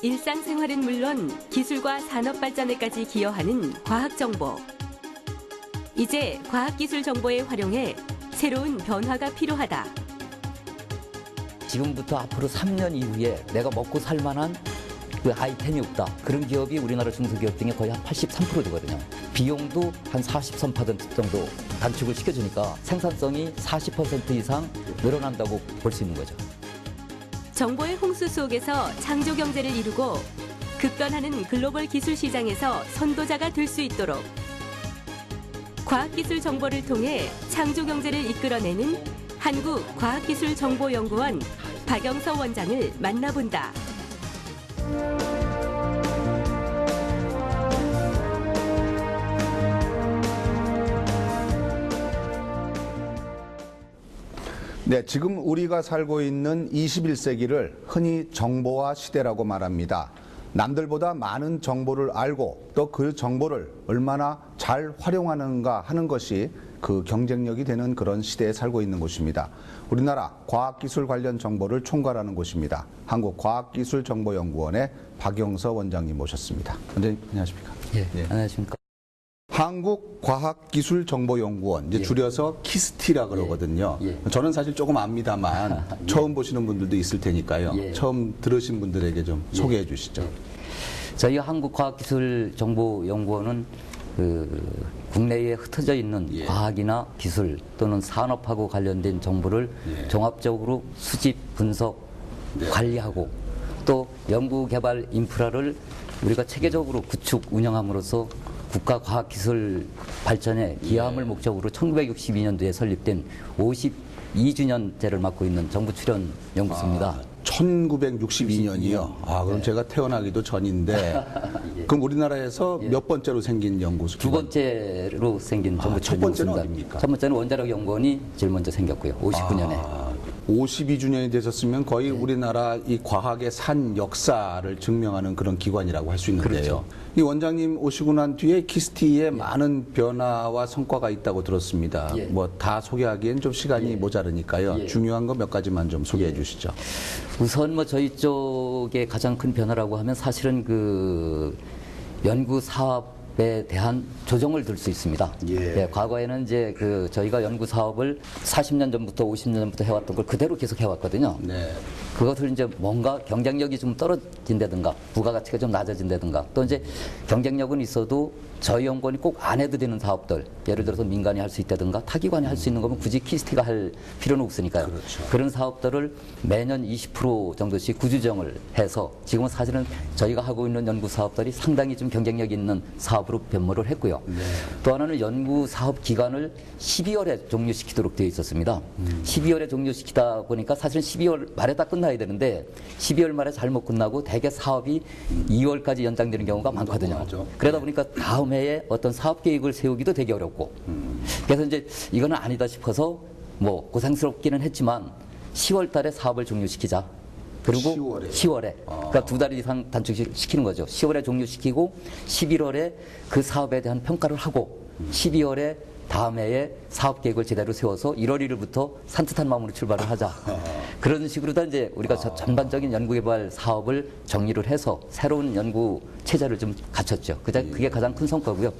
일상생활은 물론 기술과 산업 발전에까지 기여하는 과학정보. 이제 과학기술 정보에 활용해 새로운 변화가 필요하다. 지금부터 앞으로 3년 이후에 내가 먹고 살 만한 그 아이템이 없다. 그런 기업이 우리나라 중소기업 중에 거의 한 83% 되거든요. 비용도 한 43% 정도 단축을 시켜주니까 생산성이 40% 이상 늘어난다고 볼 수 있는 거죠. 정보의 홍수 속에서 창조 경제를 이루고 급변하는 글로벌 기술 시장에서 선도자가 될 수 있도록 과학기술 정보를 통해 창조 경제를 이끌어내는 한국과학기술정보연구원 박영서 원장을 만나본다. 네, 지금 우리가 살고 있는 21세기를 흔히 정보화 시대라고 말합니다. 남들보다 많은 정보를 알고 또 그 정보를 얼마나 잘 활용하는가 하는 것이 그 경쟁력이 되는 그런 시대에 살고 있는 곳입니다. 우리나라 과학기술 관련 정보를 총괄하는 곳입니다. 한국과학기술정보연구원의 박영서 원장님 모셨습니다. 원장님 안녕하십니까? 예, 안녕하십니까? 한국과학기술정보연구원, 이제 줄여서 키스티라 그러거든요. 저는 사실 조금 압니다만 처음 보시는 분들도 있을 테니까요. 처음 들으신 분들에게 좀 소개해 주시죠. 저희 한국과학기술정보연구원은 국내에 흩어져 있는 과학이나 기술 또는 산업하고 관련된 정보를 종합적으로 수집, 분석, 관리하고 또 연구개발 인프라를 우리가 체계적으로 구축, 운영함으로써 국가 과학기술 발전에 기여함을 목적으로 1962년도에 설립된 52주년째를 맡고 있는 정부 출연 연구소입니다. 1962년이요? 그럼 제가 태어나기도 전인데 그럼 우리나라에서 몇 번째로 생긴 연구소? 두 번째로 생긴 정부 첫 출연 번째는 연구소입니다. 어디입니까? 첫 번째는 원자력 연구원이 제일 먼저 생겼고요. 59년에. 52주년이 되셨으면 거의 우리나라 이 과학의 산 역사를 증명하는 그런 기관이라고 할 수 있는데요. 그렇죠. 이 원장님 오시고 난 뒤에 키스티에 많은 변화와 성과가 있다고 들었습니다. 뭐 다 소개하기엔 좀 시간이 모자르니까요. 중요한 거 몇 가지만 좀 소개해 주시죠. 우선 뭐 저희 쪽의 가장 큰 변화라고 하면 사실은 그 연구 사업에 대한 조정을 들 수 있습니다. 과거에는 이제 그 저희가 연구 사업을 40년 전부터 50년 전부터 해왔던 걸 그대로 계속 해왔거든요. 그것을 이제 뭔가 경쟁력이 좀 떨어진다든가 부가가치가 좀 낮아진다든가 또 이제 경쟁력은 있어도 저희 연구원이 꼭 안 해도 되는 사업들 예를 들어서 민간이 할 수 있다든가 타기관이 할 수 있는 거면 굳이 키스티가 할 필요는 없으니까요. 그런 사업들을 매년 20% 정도씩 구조정을 해서 지금은 사실은 저희가 하고 있는 연구 사업들이 상당히 좀 경쟁력 있는 사업으로 변모를 했고요. 또 하나는 연구 사업 기간을 12월에 종료시키도록 되어 있었습니다. 12월에 종료시키다 보니까 사실은 12월 말에 다 끝나야 되는데 12월 말에 잘못 끝나고 대개 사업이 2월까지 연장되는 경우가 많거든요. 그러다 보니까 다음 해에 어떤 사업 계획을 세우기도 되게 어렵고 그래서 이제 이거는 아니다 싶어서 뭐 고생스럽기는 했지만 10월 달에 사업을 종료시키자. 그리고 10월에 그러니까 2달 이상 단축시키는 거죠. 10월에 종료시키고 11월에 그 사업에 대한 평가를 하고 12월에 다음 해에 사업 계획을 제대로 세워서 1월 1일부터 산뜻한 마음으로 출발을 하자. 그런 식으로 다 이제 우리가 전반적인 연구개발 사업을 정리를 해서 새로운 연구 체제를 좀 갖췄죠. 그게 가장 큰 성과고요.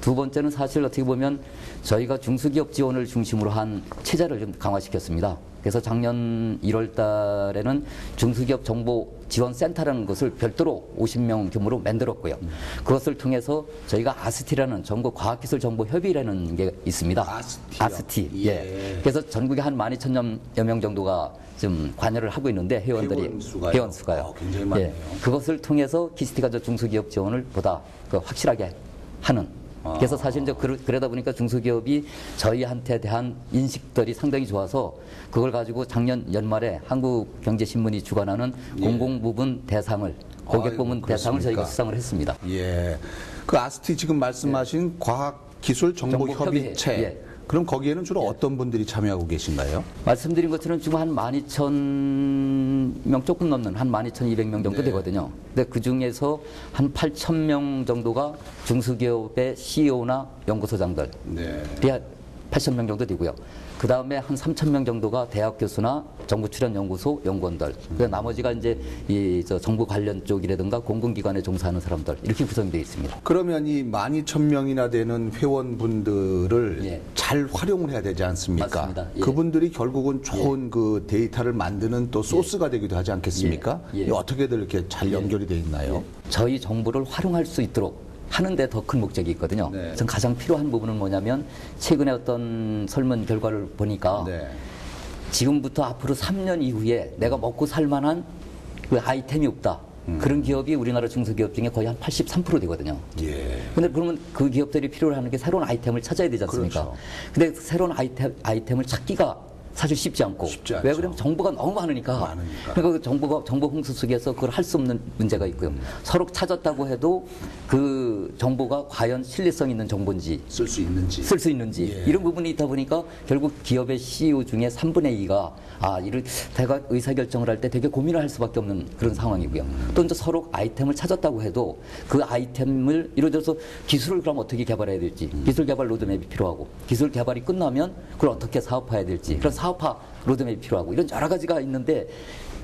두 번째는 사실 어떻게 보면 저희가 중소기업 지원을 중심으로 한 체제를 좀 강화시켰습니다. 그래서 작년 1월 달에는 중소기업 정보 지원센터라는 것을 별도로 50명 규모로 만들었고요. 그것을 통해서 저희가 아스티라는 전국 과학기술 정보 협의라는 게 있습니다. 아스티. 그래서 전국에 한 12,000여 명 정도가 좀 관여를 하고 있는데 회원수가요. 굉장히 많네요. 그것을 통해서 키스티가 저 중소기업 지원을 보다 확실하게 하는. 그래서 사실 이제 그러다 보니까 중소기업이 저희한테 대한 인식들이 상당히 좋아서 그걸 가지고 작년 연말에 한국경제신문이 주관하는 공공부문 대상을 고객부문 대상을 저희가 수상을 했습니다. 그 아스티 지금 말씀하신 과학기술정보협의체. 그럼 거기에는 주로 어떤 분들이 참여하고 계신가요? 말씀드린 것처럼 지금 한 12,000명 조금 넘는 한 12,200명 정도 되거든요. 근데 그 중에서 한 8,000명 정도가 중소기업의 CEO나 연구소장들. 8,000명 정도 되고요. 그 다음에 한 3,000명 정도가 대학 교수나 정부 출연 연구소 연구원들, 그 나머지가 이제 정부 관련 쪽이라든가 공공기관에 종사하는 사람들 이렇게 구성이 되어 있습니다. 그러면 이 12,000명이나 되는 회원분들을 예. 잘 활용을 해야 되지 않습니까? 맞습니다. 예. 그분들이 결국은 좋은 그 데이터를 만드는 또 소스가 되기도 하지 않겠습니까? 예. 예. 이게 어떻게들 이렇게 잘 연결이 돼 있나요? 저희 정보를 활용할 수 있도록 하는데 더 큰 목적이 있거든요. 네. 전 가장 필요한 부분은 뭐냐면 최근에 어떤 설문 결과를 보니까 네. 지금부터 앞으로 3년 이후에 내가 먹고 살 만한 그 아이템이 없다. 그런 기업이 우리나라 중소기업 중에 거의 한 83% 되거든요. 예. 근데 그러면 그 기업들이 필요로 하는 게 새로운 아이템을 찾아야 되지 않습니까? 그렇죠. 근데 새로운 아이템을 찾기가 사실 쉽지 않고. 쉽지 않죠. 왜 그러면 정보가 너무 많으니까. 많으니까. 그러니까 그 정보 홍수 속에서 그걸 할 수 없는 문제가 있고요. 서로 찾았다고 해도 그 정보가 과연 신뢰성 있는 정보인지 쓸 수 있는지. 쓸 수 있는지 예. 이런 부분이 있다 보니까 결국 기업의 CEO 중에 3분의 2가 이를 내가 의사결정을 할 때 되게 고민을 할 수밖에 없는 그런 상황이고요. 또 이제 서로 아이템을 찾았다고 해도 그 아이템을 예를 들어서 기술을 그럼 어떻게 개발해야 될지 기술 개발 로드맵이 필요하고 기술 개발이 끝나면 그걸 어떻게 사업화해야 될지 그런 사업화 로드맵이 필요하고 이런 여러 가지가 있는데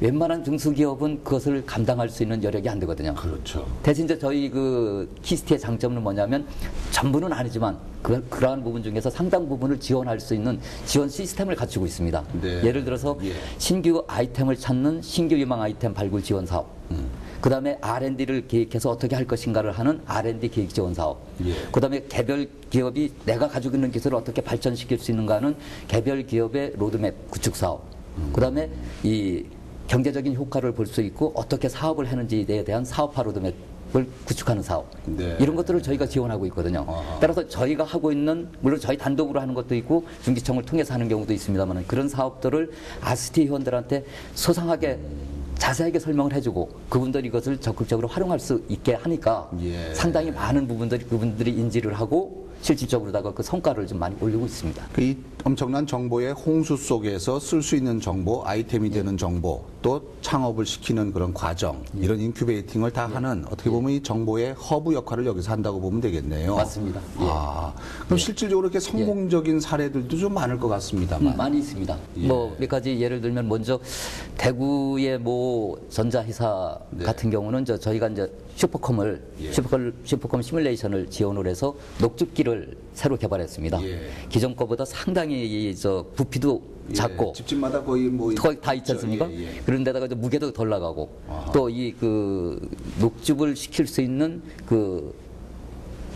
웬만한 중소기업은 그것을 감당할 수 있는 여력이 안 되거든요. 그렇죠. 대신 이제 저희 그 키스티의 장점은 뭐냐면 전부는 아니지만 그러한 부분 중에서 상당 부분을 지원할 수 있는 지원 시스템을 갖추고 있습니다. 네. 예를 들어서 예. 신규 아이템을 찾는 신규 유망 아이템 발굴 지원 사업. 그다음에 R&D를 계획해서 어떻게 할 것인가를 하는 R&D 계획 지원 사업. 예. 그다음에 개별 기업이 내가 가지고 있는 기술을 어떻게 발전시킬 수 있는가 하는 개별 기업의 로드맵 구축 사업. 그다음에 이 경제적인 효과를 볼 수 있고 어떻게 사업을 하는지에 대한 사업화 로드맵을 구축하는 사업. 네. 이런 것들을 저희가 지원하고 있거든요. 따라서 저희가 하고 있는 물론 저희 단독으로 하는 것도 있고 중기청을 통해서 하는 경우도 있습니다만 그런 사업들을 아스티 회원들한테 소상하게 자세하게 설명을 해주고 그분들이 이것을 적극적으로 활용할 수 있게 하니까 예. 상당히 많은 부분들이 그분들이 인지를 하고 실질적으로다가 그 성과를 좀 많이 올리고 있습니다. 이 엄청난 정보의 홍수 속에서 쓸 수 있는 정보, 아이템이 되는 정보, 또 창업을 시키는 그런 과정, 이런 인큐베이팅을 다 하는 어떻게 보면 이 정보의 허브 역할을 여기서 한다고 보면 되겠네요. 맞습니다. 예. 그럼 실질적으로 이렇게 성공적인 사례들도 좀 많을 것 같습니다만. 많이 있습니다. 예. 뭐 몇 가지 예를 들면 먼저 대구의 모 전자회사 네. 같은 경우는 저희가 이제 슈퍼컴을 예. 슈퍼컴 시뮬레이션을 지원을 해서 녹즙기를 새로 개발했습니다. 예. 기존 거보다 상당히 부피도 작고 집집마다 거의 뭐 거의 다 있지 않습니까? 예, 예. 그런데다가 이제 무게도 덜 나가고 아하. 또 이 그 녹즙을 시킬 수 있는 그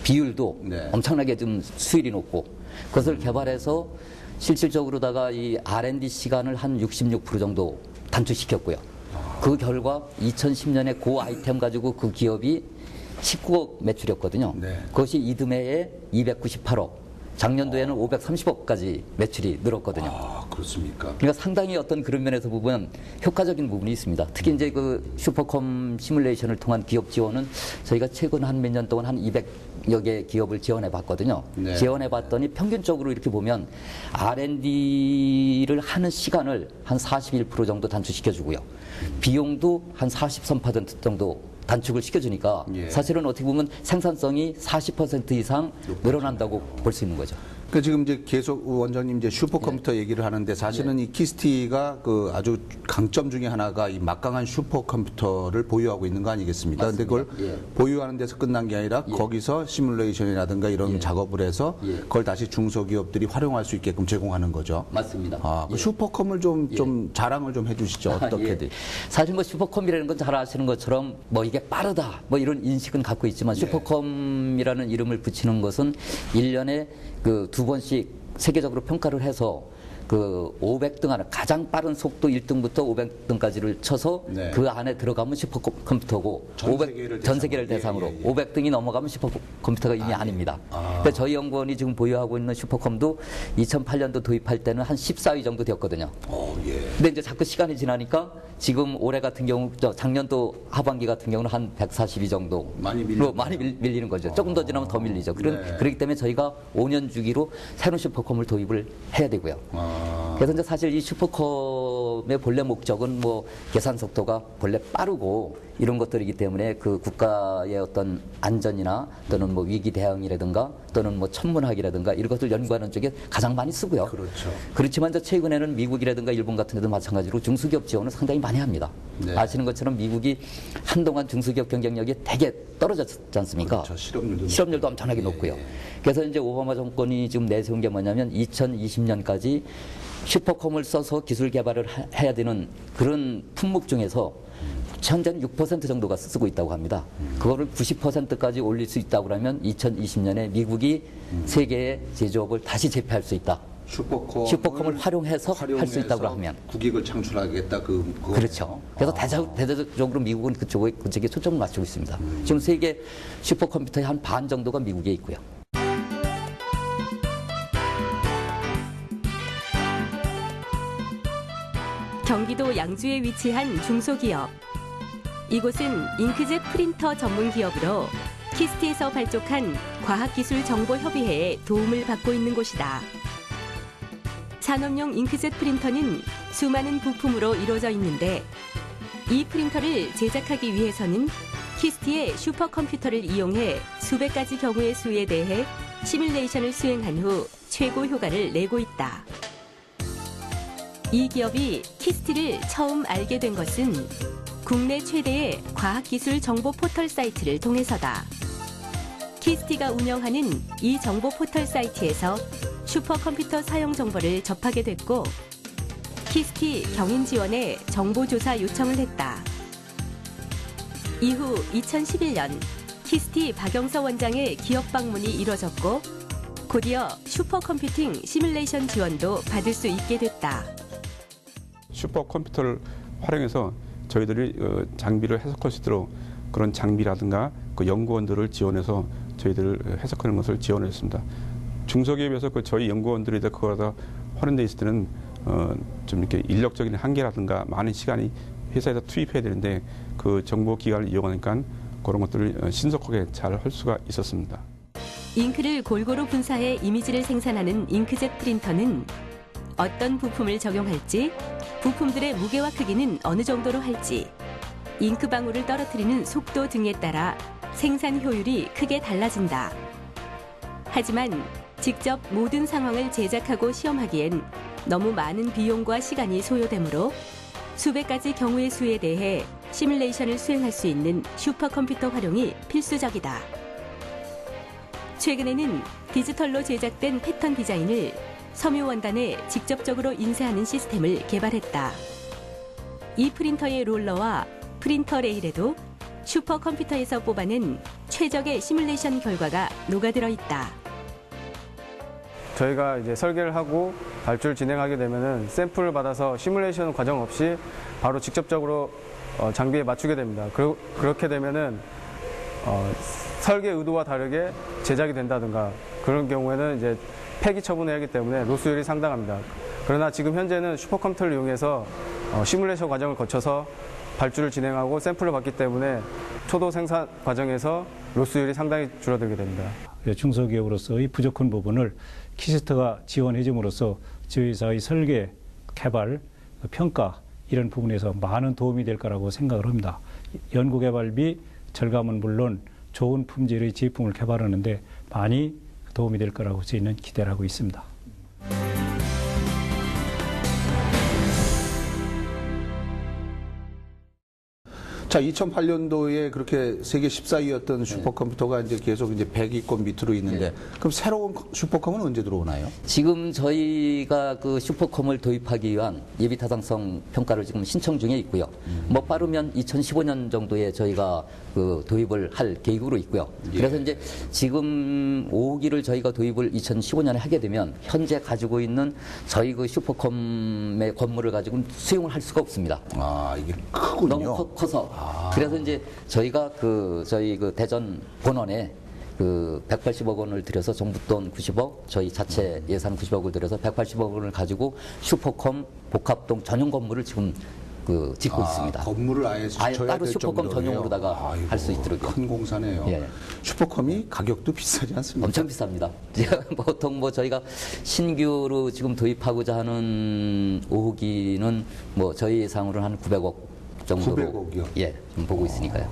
비율도 네. 엄청나게 좀 수율이 높고 그것을 개발해서 실질적으로다가 이 R&D 시간을 한 66% 정도 단축시켰고요. 그 결과 2010년에 그 아이템 가지고 그 기업이 19억 매출이었거든요. 네. 그것이 이듬해에 298억, 작년도에는 530억까지 매출이 늘었거든요. 그렇습니까? 그러니까 상당히 어떤 그런 면에서 보면 효과적인 부분이 있습니다. 특히 이제 그 슈퍼컴 시뮬레이션을 통한 기업 지원은 저희가 최근 한 몇 년 동안 한 200여 개 기업을 지원해 봤거든요. 네. 지원해 봤더니 평균적으로 이렇게 보면 R&D를 하는 시간을 한 41% 정도 단축시켜 주고요. 비용도 한 43% 정도 단축을 시켜주니까 예. 사실은 어떻게 보면 생산성이 40% 이상 늘어난다고 볼 수 있는 거죠. 그 지금 이제 계속 원장님 이제 슈퍼컴퓨터 얘기를 하는데 사실은 이 키스티가 그 아주 강점 중에 하나가 이 막강한 슈퍼컴퓨터를 보유하고 있는 거 아니겠습니까? 근데 그걸 보유하는 데서 끝난 게 아니라 거기서 시뮬레이션이라든가 이런 작업을 해서 그걸 다시 중소기업들이 활용할 수 있게끔 제공하는 거죠. 맞습니다. 그 슈퍼컴을 좀 자랑을 좀 해주시죠. 어떻게 돼? 사실 뭐 슈퍼컴이라는 건 잘 아시는 것처럼 뭐 이게 빠르다 뭐 이런 인식은 갖고 있지만 슈퍼컴이라는 이름을 붙이는 것은 1년에 그 2번씩 세계적으로 평가를 해서 그 500등 안에 가장 빠른 속도 1등부터 500등까지를 쳐서 네. 그 안에 들어가면 슈퍼컴퓨터고 전 세계를 대상으로 예. 500등이 넘어가면 슈퍼컴퓨터가 이미 아닙니다. 그러니까 저희 연구원이 지금 보유하고 있는 슈퍼컴도 2008년도 도입할 때는 한 14위 정도 되었거든요. 예. 근데 이제 자꾸 시간이 지나니까 지금 올해 같은 경우 작년도 하반기 같은 경우는 한 142 정도 많이 밀리는 밀리는 거죠. 조금 더 지나면 더 밀리죠. 네. 그렇기 때문에 저희가 5년 주기로 새로운 슈퍼컴을 도입을 해야 되고요. 그래서 이제 사실 이 슈퍼컴 시험의 본래 목적은 뭐 계산 속도가 본래 빠르고 이런 것들이기 때문에 그 국가의 어떤 안전이나 또는 뭐 위기 대응이라든가 또는 뭐 천문학이라든가 이런 것들 연구하는 쪽에 가장 많이 쓰고요. 그렇죠. 그렇지만 저 최근에는 미국이라든가 일본 같은 데도 마찬가지로 중소기업 지원을 상당히 많이 합니다. 네. 아시는 것처럼 미국이 한동안 중소기업 경쟁력이 되게 떨어졌지 않습니까? 그렇죠. 실업률도 엄청나게 높고요. 그래서 이제 오바마 정권이 지금 내세운 게 뭐냐면 2020년까지 슈퍼컴을 써서 기술 개발을 해야 되는 그런 품목 중에서 현재는 6% 정도가 쓰고 있다고 합니다. 그거를 90%까지 올릴 수 있다고 하면 2020년에 미국이 세계의 제조업을 다시 재패할 수 있다. 슈퍼컴을 활용해서 할 수 있다고 하면 국익을 창출하겠다. 그렇죠. 그래서 대대적으로 미국은 그쪽에 초점을 맞추고 있습니다. 지금 세계 슈퍼컴퓨터의 한 반 정도가 미국에 있고요. 경기도 양주에 위치한 중소기업. 이곳은 잉크젯 프린터 전문 기업으로 키스트에서 발족한 과학기술정보협의회에 도움을 받고 있는 곳이다. 산업용 잉크젯 프린터는 수많은 부품으로 이루어져 있는데 이 프린터를 제작하기 위해서는 키스트의 슈퍼컴퓨터를 이용해 수백 가지 경우의 수에 대해 시뮬레이션을 수행한 후 최고 효과를 내고 있다. 이 기업이 키스트를 처음 알게 된 것은 국내 최대의 과학기술 정보 포털 사이트를 통해서다. 키스트가 운영하는 이 정보 포털 사이트에서 슈퍼컴퓨터 사용 정보를 접하게 됐고 키스트 경인 지원에 정보조사 요청을 했다. 이후 2011년 키스트 박영서 원장의 기업 방문이 이뤄졌고 곧이어 슈퍼컴퓨팅 시뮬레이션 지원도 받을 수 있게 됐다. 슈퍼컴퓨터를 활용해서 저희들이 장비를 해석할 수 있도록 그런 장비라든가 그 연구원들을 지원해서 저희들을 해석하는 것을 지원했습니다. 중소기업에서 그 저희 연구원들이 그거다 활용돼 있을 때는 좀 이렇게 인력적인 한계라든가 많은 시간이 회사에서 투입해야 되는데 그 정보기관을 이용하니까 그런 것들을 신속하게 잘 할 수가 있었습니다. 잉크를 골고루 분사해 이미지를 생산하는 잉크젯 프린터는 어떤 부품을 적용할지, 부품들의 무게와 크기는 어느 정도로 할지, 잉크방울을 떨어뜨리는 속도 등에 따라 생산 효율이 크게 달라진다. 하지만 직접 모든 상황을 제작하고 시험하기엔 너무 많은 비용과 시간이 소요되므로 수백 가지 경우의 수에 대해 시뮬레이션을 수행할 수 있는 슈퍼컴퓨터 활용이 필수적이다. 최근에는 디지털로 제작된 패턴 디자인을 섬유 원단에 직접적으로 인쇄하는 시스템을 개발했다. 이 프린터의 롤러와 프린터 레일에도 슈퍼컴퓨터에서 뽑아낸 최적의 시뮬레이션 결과가 녹아들어 있다. 저희가 이제 설계를 하고 발주를 진행하게 되면은 샘플을 받아서 시뮬레이션 과정 없이 바로 직접적으로 장비에 맞추게 됩니다. 그렇게 되면은 설계 의도와 다르게 제작이 된다든가 그런 경우에는 이제 폐기 처분해야 하기 때문에 로스율이 상당합니다. 그러나 지금 현재는 슈퍼컴퓨터를 이용해서 시뮬레이션 과정을 거쳐서 발주를 진행하고 샘플을 받기 때문에 초도 생산 과정에서 로스율이 상당히 줄어들게 됩니다. 중소기업으로서의 부족한 부분을 키스트가 지원해 줌으로써 저희 회사의 설계, 개발, 평가 이런 부분에서 많은 도움이 될 거라고 생각을 합니다. 연구개발비 절감은 물론 좋은 품질의 제품을 개발하는데 많이 도움이 될 거라고 저희는 기대를 하고 있습니다. 자, 2008년도에 그렇게 세계 14위였던 슈퍼컴퓨터가 이제 계속 이제 100위권 밑으로 있는데 그럼 새로운 슈퍼컴은 언제 들어오나요? 지금 저희가 그 슈퍼컴을 도입하기 위한 예비 타당성 평가를 지금 신청 중에 있고요. 뭐 빠르면 2015년 정도에 저희가 그 도입을 할 계획으로 있고요. 그래서 이제 지금 5기를 저희가 도입을 2015년에 하게 되면 현재 가지고 있는 저희 그 슈퍼컴의 건물을 가지고는 수용을 할 수가 없습니다. 아, 이게 크군요. 너무 커서. 그래서 이제 저희가 저희 그 대전 본원에 그 180억 원을 들여서 정부 돈 90억, 저희 자체 예산 90억을 들여서 180억 원을 가지고 슈퍼컴 복합동 전용 건물을 지금 짓고 있습니다. 건물을 아예 아예 줘야 따로 될 슈퍼컴 정도예요. 전용으로다가 할 수 있도록. 큰 공사네요. 예. 슈퍼컴이 가격도 비싸지 않습니까? 엄청 비쌉니다. 보통 뭐 저희가 신규로 지금 도입하고자 하는 5호기는 뭐 저희 예상으로는 한 900억 정도로 900억이요? 예, 좀 보고 있으니까요.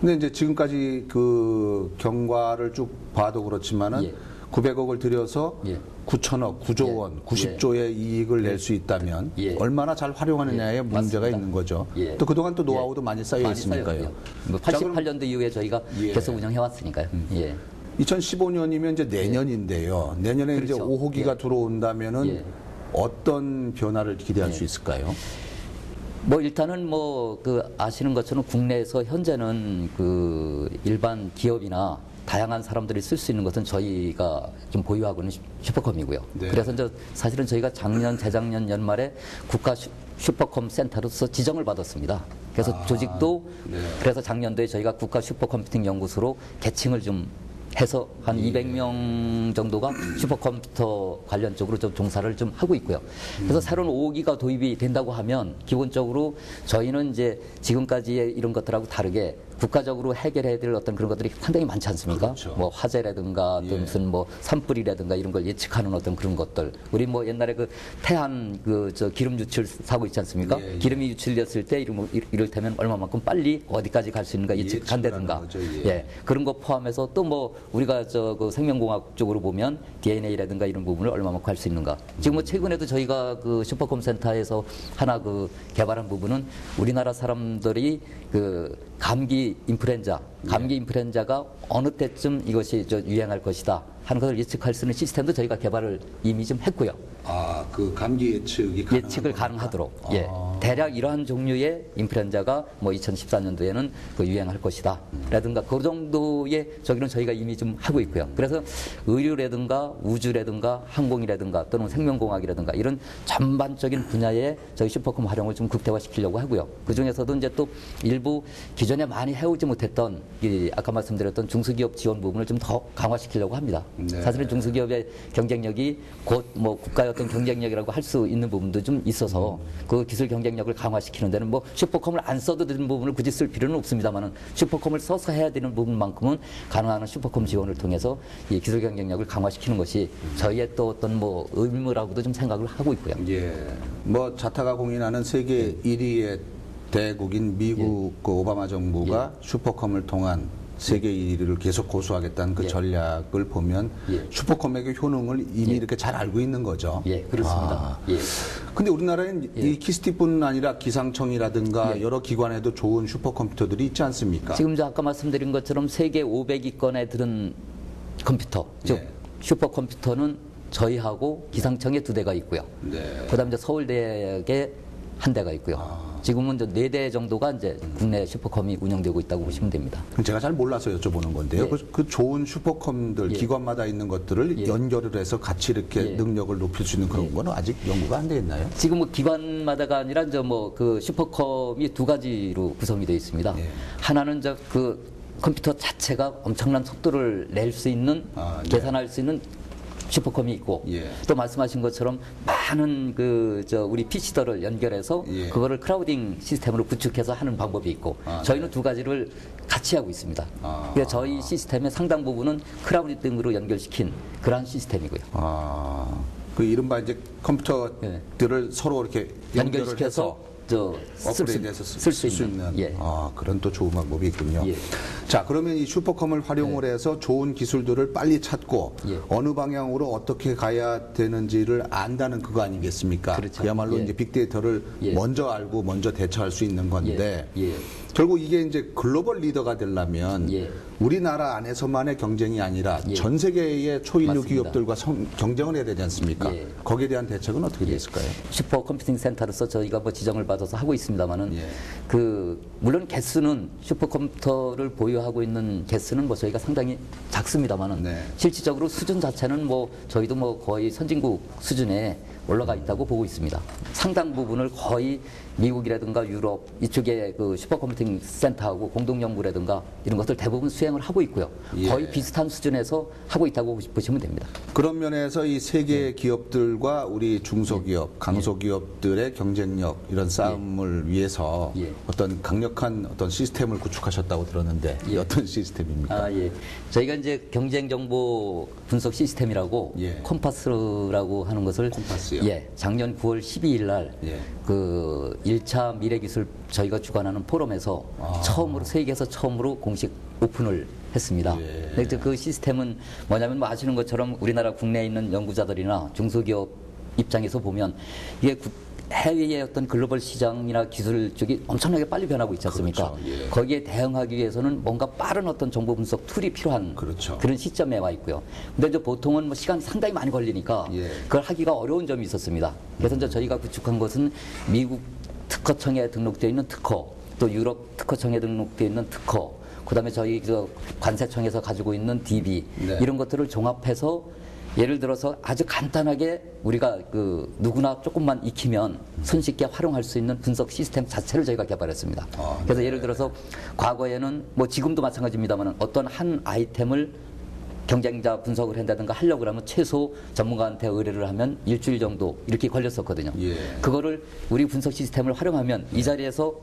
근데 이제 지금까지 그 경과를 쭉 봐도 그렇지만은 예. 900억을 들여서 예. 9천억, 9조 예. 원, 90조의 이익을 낼 수 있다면 예. 얼마나 잘 활용하느냐에 예. 문제가 맞습니다. 있는 거죠. 예. 또 그동안 또 노하우도 예. 많이 쌓여 있으니까요. 쌓였고요. 뭐 88년도 이후에 저희가 예. 계속 운영해 왔으니까요. 예. 2015년이면 이제 내년인데요. 내년에 이제 그렇죠. 5호기가 예. 들어온다면은 예. 어떤 변화를 기대할 예. 수 있을까요? 뭐 일단은 뭐 그 아시는 것처럼 국내에서 현재는 그 일반 기업이나 다양한 사람들이 쓸 수 있는 것은 저희가 좀 보유하고 있는 슈퍼컴이고요. 네. 그래서 이제 사실은 저희가 작년, 재작년 연말에 국가 슈퍼컴 센터로서 지정을 받았습니다. 그래서 조직도 네. 그래서 작년도에 저희가 국가 슈퍼컴퓨팅 연구소로 개칭을 좀 해서 한 200명 정도가 슈퍼컴퓨터 관련 쪽으로 좀 종사를 좀 하고 있고요. 그래서 새로운 5호기가 도입이 된다고 하면 기본적으로 저희는 이제 지금까지의 이런 것들하고 다르게 국가적으로 해결해야 될 어떤 그런 것들이 상당히 많지 않습니까? 그렇죠. 뭐 화재라든가 또 예. 무슨 뭐 산불이라든가 이런 걸 예측하는 어떤 그런 것들. 우리 뭐 옛날에 그 태안 저 기름 유출 사고 있지 않습니까? 예, 예. 기름이 유출됐을 때 이를테면 얼마만큼 빨리 어디까지 갈 수 있는가 예측한다든가. 예측을 하는 거죠, 예. 그런 거 포함해서 또 뭐 우리가 그 생명공학 쪽으로 보면 DNA라든가 이런 부분을 얼마만큼 할 수 있는가. 지금 뭐 최근에도 저희가 그 슈퍼컴 센터에서 하나 그 개발한 부분은 우리나라 사람들이 그 감기 인플루엔자가 어느 때쯤 이것이 유행할 것이다 하는 것을 예측할 수 있는 시스템도 저희가 개발을 이미 좀 했고요. 아, 그 감기 예측이 예측을 가능하도록. 예. 대략 이러한 종류의 인플루엔자가 뭐 2014년도에는 그 유행할 것이다. 라든가 그 정도의 저기는 저희가 이미 좀 하고 있고요. 그래서 의료라든가 우주라든가 항공이라든가 또는 생명공학이라든가 이런 전반적인 분야의 저희 슈퍼컴 활용을 좀 극대화시키려고 하고요. 그 중에서도 이제 또 일부 기존에 많이 해오지 못했던 이 아까 말씀드렸던 중소기업 지원 부분을 좀 더 강화시키려고 합니다. 네. 사실은 중소기업의 경쟁력이 곧 뭐 국가의 어떤 경쟁력이라고 할 수 있는 부분도 좀 있어서 그 기술 경쟁력을 강화시키는 데는 뭐 슈퍼컴을 안 써도 되는 부분을 굳이 쓸 필요는 없습니다만은 슈퍼컴을 써서 해야 되는 부분만큼은 가능한 슈퍼컴 지원을 통해서 이 기술 경쟁력을 강화시키는 것이 저희의 또 어떤 뭐 의무라고도 좀 생각을 하고 있고요. 예. 뭐 자타가 공인하는 세계 1위의 대국인 미국 그 오바마 정부가 슈퍼컴을 통한 세계 1위를 계속 고수하겠다는 그 예. 전략을 보면 예. 슈퍼컴의 효능을 이미 예. 이렇게 잘 알고 있는 거죠. 예, 그렇습니다. 예. 근데 우리나라엔 예. 이 키스티뿐 아니라 기상청이라든가 예. 여러 기관에도 좋은 슈퍼컴퓨터들이 있지 않습니까? 지금 저 아까 말씀드린 것처럼 세계 500위권에 들은 컴퓨터, 즉 네. 슈퍼컴퓨터는 저희하고 기상청에 2대가 있고요. 네. 그다음에 이제 서울대학에 1대가 있고요. 지금은 이제 4대 정도가 이제 국내 슈퍼컴이 운영되고 있다고 보시면 됩니다. 제가 잘 몰라서 여쭤보는 건데요. 예. 그 좋은 슈퍼컴들 예. 기관마다 있는 것들을 예. 연결을 해서 같이 이렇게 예. 능력을 높일 수 있는 그런 예. 거는 아직 연구가 안 돼 있나요? 지금 뭐 기관마다가 아니라 이제 뭐 그 슈퍼컴이 2가지로 구성이 되어 있습니다. 예. 하나는 이제 그 컴퓨터 자체가 엄청난 속도를 낼 수 있는 네. 계산할 수 있는 슈퍼컴이 있고 예. 또 말씀하신 것처럼 많은 우리 PC들을 연결해서 예. 그거를 크라우딩 시스템으로 구축해서 하는 방법이 있고 저희는 2가지를 같이 하고 있습니다. 그래서 저희 시스템의 상당 부분은 크라우딩으로 연결시킨 그러한 시스템이고요. 그 이른바 이제 컴퓨터들을 서로 이렇게 연결을 연결시켜서 해서 업그레이드해서 쓸 수 있는 예. 그런 또 좋은 방법이 있군요. 예. 자, 그러면 이 슈퍼컴을 활용을 해서 좋은 기술들을 빨리 찾고 예. 어느 방향으로 어떻게 가야 되는지를 안다는 그거 아니겠습니까? 그렇죠. 그야말로 예. 이제 빅데이터를 예. 먼저 알고 먼저 대처할 수 있는 건데 예. 예. 결국 이게 이제 글로벌 리더가 되려면 예. 우리나라 안에서만의 경쟁이 아니라 예. 전 세계의 초인류 맞습니다. 기업들과 경쟁을 해야 되지 않습니까? 예. 거기에 대한 대책은 어떻게 되어 있을까요? 슈퍼컴퓨팅 센터로서 저희가 뭐 지정을 받아서 하고 있습니다만은 예. 물론 개수는 슈퍼컴퓨터를 보유하고 있는 개수는 뭐 저희가 상당히 작습니다만은 네. 실질적으로 수준 자체는 뭐 저희도 뭐 거의 선진국 수준의 올라가 있다고 보고 있습니다. 상당 부분을 거의 미국이라든가 유럽 이쪽에 그 슈퍼컴퓨팅 센터하고 공동연구라든가 이런 것들 대부분 수행을 하고 있고요. 예. 거의 비슷한 수준에서 하고 있다고 보시면 됩니다. 그런 면에서 이 세계 기업들과 우리 중소기업, 강소기업들의 경쟁력 이런 싸움을 위해서 예. 어떤 강력한 어떤 시스템을 구축하셨다고 들었는데 이 어떤 시스템입니까? 예. 저희가 이제 경쟁 정보 분석 시스템이라고 예. 콤파스라고 하는 것을 콤파스요? 예. 작년 9월 12일 날 예. 그 1차 미래기술 저희가 주관하는 포럼에서 처음으로 세계에서 처음으로 공식 오픈을 했습니다. 예. 근데 그 시스템은 뭐냐면 뭐 아시는 것처럼 우리나라 국내에 있는 연구자들이나 중소기업 입장에서 보면 이게 해외의 어떤 글로벌 시장이나 기술 쪽이 엄청나게 빨리 변하고 있지 않습니까? 그렇죠. 예. 거기에 대응하기 위해서는 뭔가 빠른 어떤 정보 분석 툴이 필요한 그렇죠. 그런 시점에 와 있고요. 근데 이제 보통은 뭐 시간이 상당히 많이 걸리니까 예. 그걸 하기가 어려운 점이 있었습니다. 그래서 이제 저희가 구축한 것은 미국 특허청에 등록되어 있는 특허, 또 유럽 특허청에 등록되어 있는 특허, 그다음에 저희 저 관세청에서 가지고 있는 DB 네. 이런 것들을 종합해서 예를 들어서 아주 간단하게 우리가 그 누구나 조금만 익히면 손쉽게 활용할 수 있는 분석 시스템 자체를 저희가 개발했습니다. 그래서 예를 들어서 과거에는 뭐 지금도 마찬가지입니다만 어떤 한 아이템을 경쟁자 분석을 한다든가 하려고 그러면 최소 전문가한테 의뢰를 하면 일주일 정도 이렇게 걸렸었거든요. 예. 그거를 우리 분석 시스템을 활용하면 이 자리에서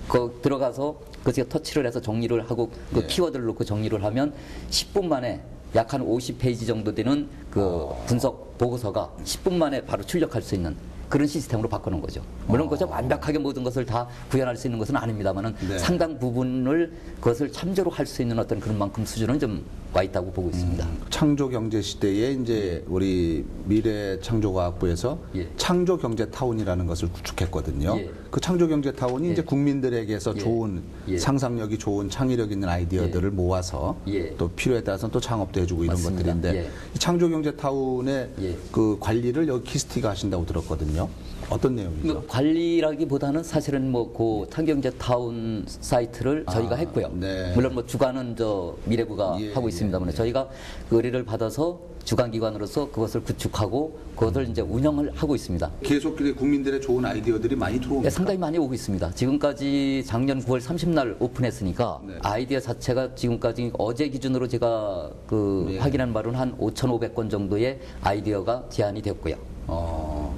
그 들어가서 그것을 터치를 해서 정리를 하고 그 예. 키워드를 놓고 정리를 하면 10분 만에 약 한 50페이지 정도 되는 그 분석 보고서가 10분 만에 바로 출력할 수 있는 그런 시스템으로 바꾸는 거죠. 물론 그저 완벽하게 모든 것을 다 구현할 수 있는 것은 아닙니다만은 네. 상당 부분을 그것을 참조로 할 수 있는 어떤 그런 만큼 수준은 좀 와 있다고 보고 있습니다. 창조 경제 시대에 이제 우리 미래창조과학부에서 예. 창조 경제 타운이라는 것을 구축했거든요. 예. 그 창조 경제 타운이 예. 이제 국민들에게서 예. 좋은 예. 상상력이 좋은 창의력 있는 아이디어들을 모아서 예. 또 필요에 따라서는 또 창업도 해주고 이런 맞습니다. 것들인데 예. 이 창조 경제 타운의 예. 그 관리를 여기 키스티가 하신다고 들었거든요. 어떤 내용이죠? 뭐 관리라기보다는 사실은 뭐 그 탄경제 타운 사이트를 저희가 했고요. 네. 물론 뭐 주관은 저 미래부가 예, 하고 있습니다만 예. 저희가 그 의뢰를 받아서 주관기관으로서 그것을 구축하고 그것을 이제 운영을 하고 있습니다. 계속 국민들의 좋은 아이디어들이 많이 들어옵니다. 네, 상당히 많이 오고 있습니다. 지금까지 작년 9월 30날 오픈했으니까 네. 아이디어 자체가 지금까지 어제 기준으로 제가 그 네. 확인한 바로는 한 5,500건 정도의 아이디어가 제안이 됐고요.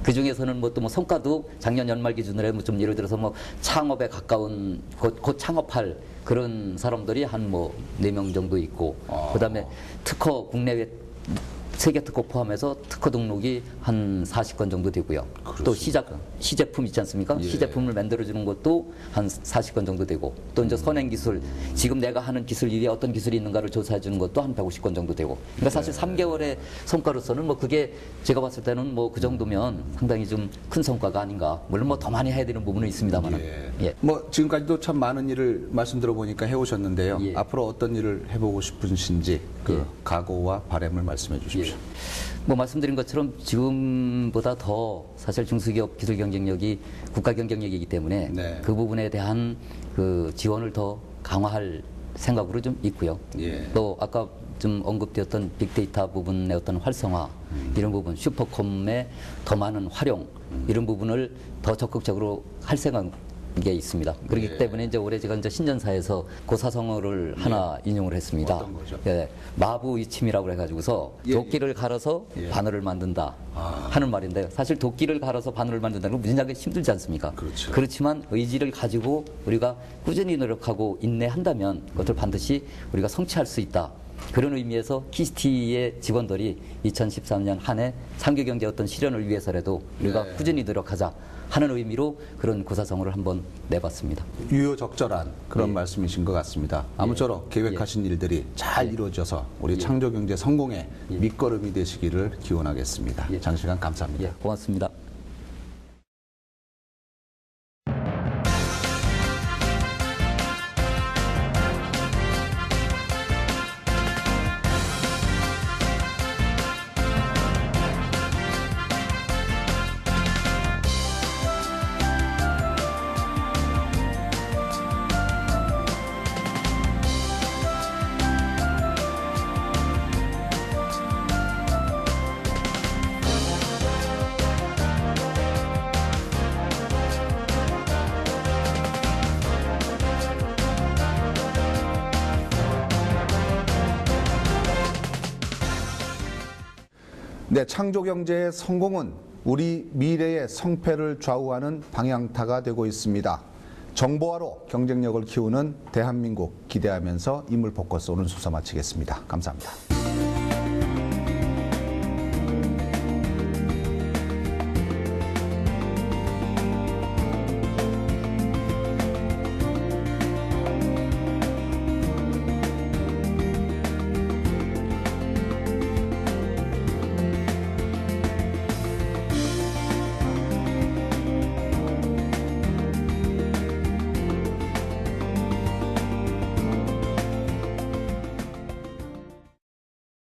그 중에서는 뭐 또 뭐 성과도 작년 연말 기준으로 해뭐 좀 예를 들어서 뭐 창업에 가까운 곧 창업할 그런 사람들이 한 뭐 4명 정도 있고 그다음에 특허 국내외 세계 특허 포함해서 특허 등록이 한 40건 정도 되고요. 또 시제품 있지 않습니까? 예. 시제품을 만들어주는 것도 한 40건 정도 되고 또 이제 선행 기술, 지금 내가 하는 기술 위에 어떤 기술이 있는가를 조사해 주는 것도 한 150건 정도 되고. 그러니까 사실 3개월의 성과로서는 뭐 그게 제가 봤을 때는 뭐 그 정도면 상당히 좀 큰 성과가 아닌가. 물론 뭐 더 많이 해야 되는 부분은 있습니다만은. 예. 뭐 지금까지도 참 많은 일을 말씀 들어보니까 해오셨는데요. 예. 앞으로 어떤 일을 해보고 싶으신지 그 예. 각오와 바람을 말씀해 주십시오. 뭐 말씀드린 것처럼 지금보다 더 사실 중소기업 기술 경쟁력이 국가 경쟁력이기 때문에 네. 그 부분에 대한 그 지원을 더 강화할 생각으로 좀 있고요. 예. 또 아까 좀 언급되었던 빅데이터 부분의 어떤 활성화 이런 부분, 슈퍼컴의 더 많은 활용 이런 부분을 더 적극적으로 할 생각. 게 있습니다. 그렇기 예. 때문에 이제 올해 제가 이제 신년사에서 고사성어를 하나 인용을 했습니다. 어떤 거죠? 예, 마부 이침이라고 해가지고서 예. 도끼를 갈아서 예. 바늘을 만든다 하는 말인데요. 사실 도끼를 갈아서 바늘을 만든다는 건 무진하게 힘들지 않습니까? 그렇죠. 그렇지만 의지를 가지고 우리가 꾸준히 노력하고 인내한다면 그것을 반드시 우리가 성취할 수 있다. 그런 의미에서 키스티의 직원들이 2013년 한 해 상교경제 어떤 실현을 위해서라도 우리가 네. 꾸준히 노력하자 하는 의미로 그런 고사성어를 한번 내봤습니다. 유효적절한 그런 예. 말씀이신 것 같습니다. 아무쪼록 계획하신 일들이 잘 이루어져서 우리 창조경제 성공의 밑거름이 되시기를 기원하겠습니다. 예. 장시간 감사합니다. 예, 고맙습니다. 네, 창조경제의 성공은 우리 미래의 성패를 좌우하는 방향타가 되고 있습니다. 정보화로 경쟁력을 키우는 대한민국 기대하면서 인물 포커스 오늘 수사 마치겠습니다. 감사합니다.